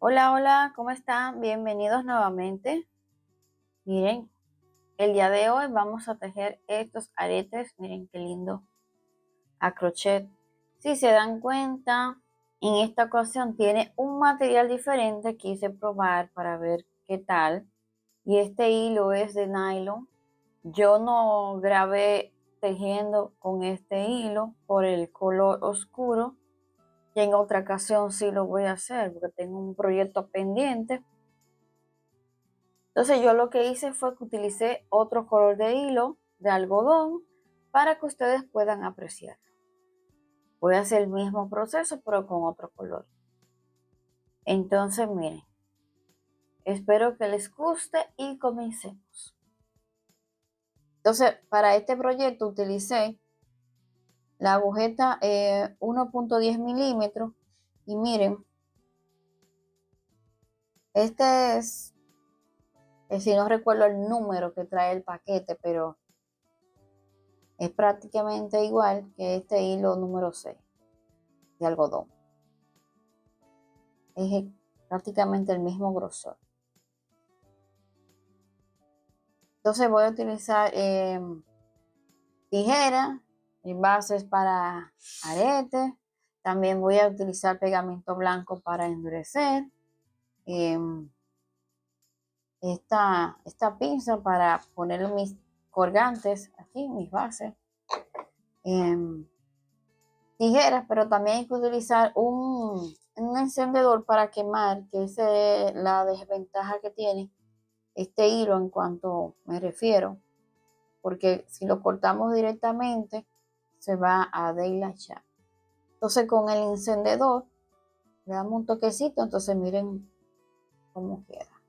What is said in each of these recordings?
Hola, hola, ¿cómo están? Bienvenidos nuevamente. Miren, el día de hoy vamos a tejer estos aretes. Miren qué lindo, a crochet. Si se dan cuenta, en esta ocasión tiene un material diferente. Quise probar para ver qué tal. Y este hilo es de nylon. Yo no grabé tejiendo con este hilo por el color oscuro. Y en otra ocasión sí lo voy a hacer porque tengo un proyecto pendiente. Entonces yo lo que hice fue que utilicé otro color de hilo de algodón para que ustedes puedan apreciarlo. Voy a hacer el mismo proceso pero con otro color. Entonces miren, espero que les guste y comencemos. Entonces para este proyecto utilicé la agujeta 1.10 milímetros y miren, este es, si no recuerdo el número que trae el paquete, pero es prácticamente igual que este hilo número 6 de algodón. Es prácticamente el mismo grosor. Entonces voy a utilizar tijeras y bases para aretes. También voy a utilizar pegamento blanco para endurecer. Esta pinza para poner mis colgantes aquí, mis bases. Tijeras, pero también hay que utilizar un encendedor para quemar, que esa es la desventaja que tiene este hilo en cuanto me refiero, porque si lo cortamos directamente se va a deshilachar. Entonces con el encendedor le damos un toquecito, entonces miren cómo queda.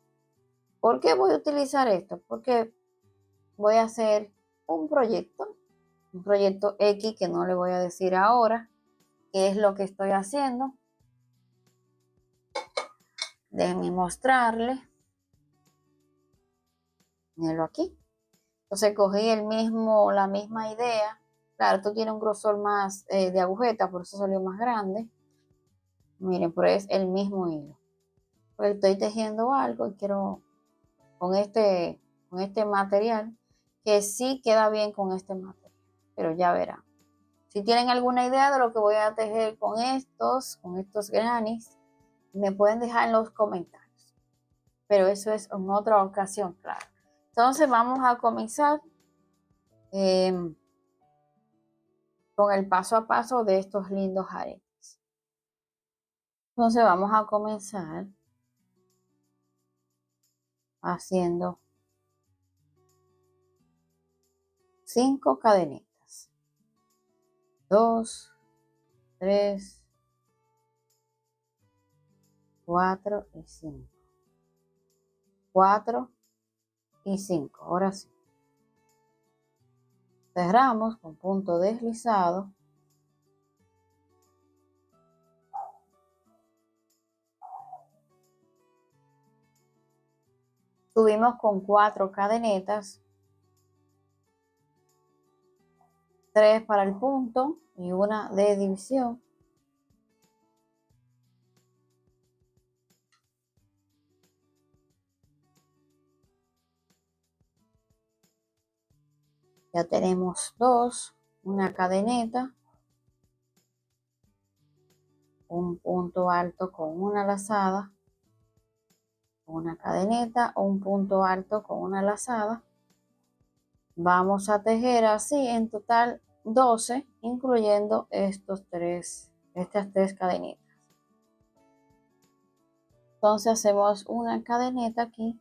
¿Por qué voy a utilizar esto? Porque voy a hacer un proyecto X que no le voy a decir ahora qué es lo que estoy haciendo. Déjenme mostrarle. Mírenlo aquí. Entonces cogí la misma idea. Claro, esto tiene un grosor más de agujeta, por eso salió más grande. Miren, pero es el mismo hilo. Pues estoy tejiendo algo y quiero con este material, que sí queda bien con este material, pero ya verán. Si tienen alguna idea de lo que voy a tejer con estos grannies, me pueden dejar en los comentarios. Pero eso es en otra ocasión, claro. Entonces vamos a comenzar con el paso a paso de estos lindos aretes. Entonces vamos a comenzar haciendo 5 cadenitas. 2, 3, 4 y 5. 4 y 5. Ahora sí. Cerramos con punto deslizado. Subimos con 4 cadenetas. 3 para el punto y una de división. Ya tenemos 2, una cadeneta, un punto alto con una lazada, una cadeneta, un punto alto con una lazada. Vamos a tejer así en total 12, incluyendo estas 3 cadenitas. Entonces hacemos una cadeneta aquí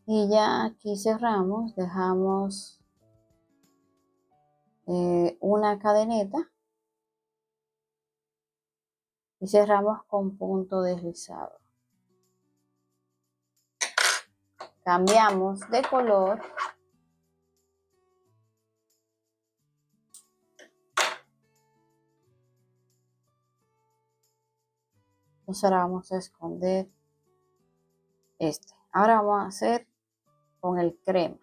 y ya aquí cerramos, dejamos una cadeneta y cerramos con punto deslizado. Cambiamos de color. Entonces ahora vamos a esconder este. Ahora vamos a hacer con el crema.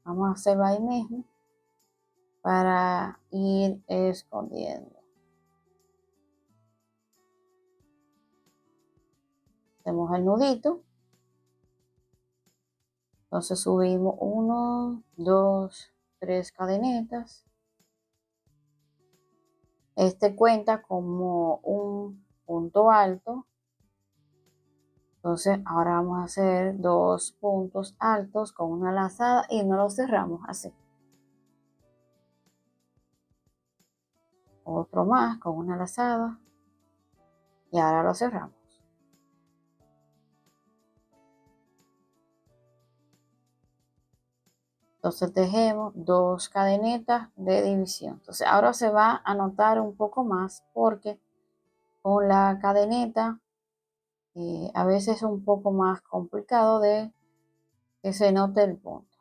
Vamos a hacerlo ahí mismo para ir escondiendo. Hacemos el nudito. Entonces subimos 1, 2, 3 cadenetas. Este cuenta como un punto alto. Entonces ahora vamos a hacer 2 puntos altos con una lazada y no lo cerramos así. Otro más con una lazada y ahora lo cerramos. Entonces tejemos 2 cadenetas de división. Entonces ahora se va a notar un poco más porque con la cadeneta a veces es un poco más complicado de que se note el punto.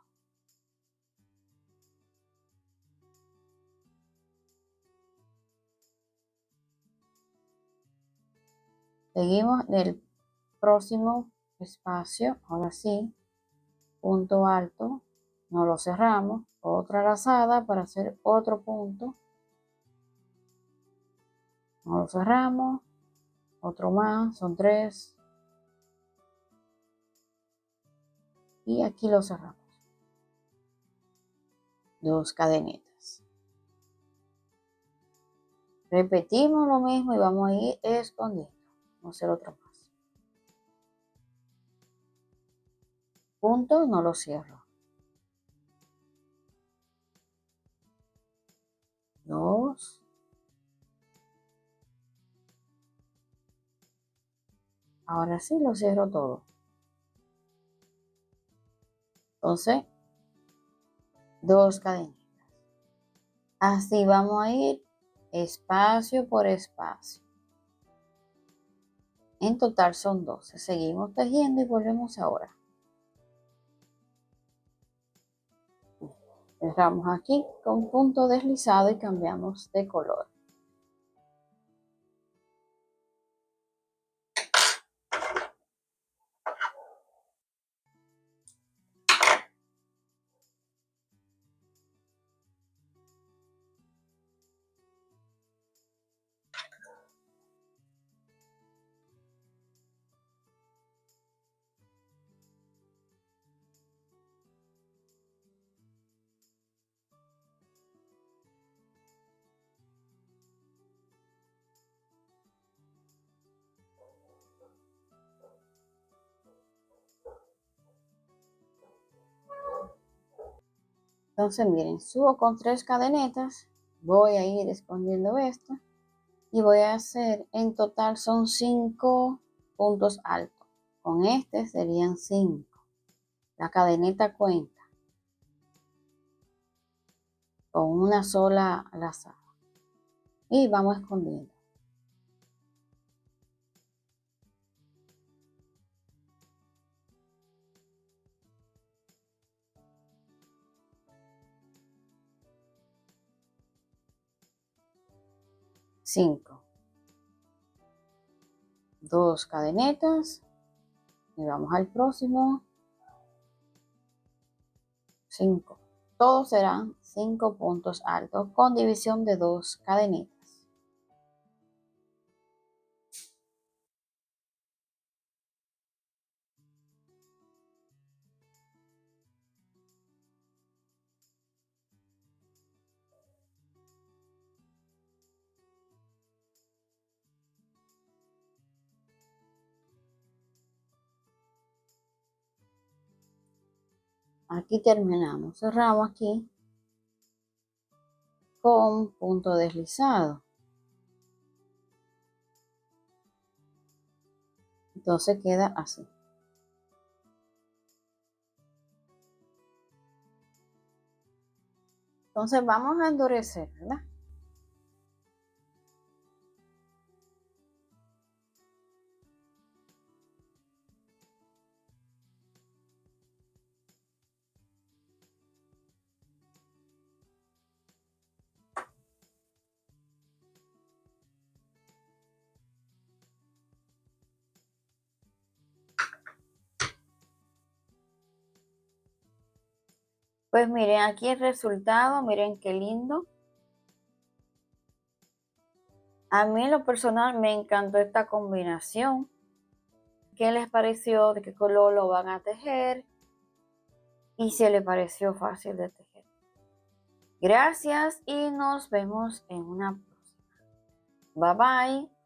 Seguimos en el próximo espacio, ahora sí, punto alto, no lo cerramos, otra lazada para hacer otro punto, no lo cerramos, otro más, son 3, y aquí lo cerramos, 2 cadenetas. Repetimos lo mismo y vamos a ir escondiendo, vamos a hacer otro más. Punto, no lo cierro. 2. Ahora sí lo cierro todo. Entonces, 2 cadenetas. Así vamos a ir espacio por espacio. En total son 12. Seguimos tejiendo y volvemos ahora. Cerramos aquí con punto deslizado y cambiamos de color. Entonces miren, subo con 3 cadenetas, voy a ir escondiendo esto y voy a hacer, en total son 5 puntos altos. Con este serían 5. La cadeneta cuenta con una sola lazada y vamos escondiendo. 5, 2 cadenetas y vamos al próximo. 5. Todos serán 5 puntos altos con división de 2 cadenetas. Aquí terminamos. Cerramos aquí con punto deslizado. Entonces queda así. Entonces vamos a endurecer, ¿verdad? Pues miren, aquí el resultado, miren qué lindo. A mí en lo personal me encantó esta combinación. ¿Qué les pareció? ¿De qué color lo van a tejer? Y si les pareció fácil de tejer. Gracias y nos vemos en una próxima. Bye bye.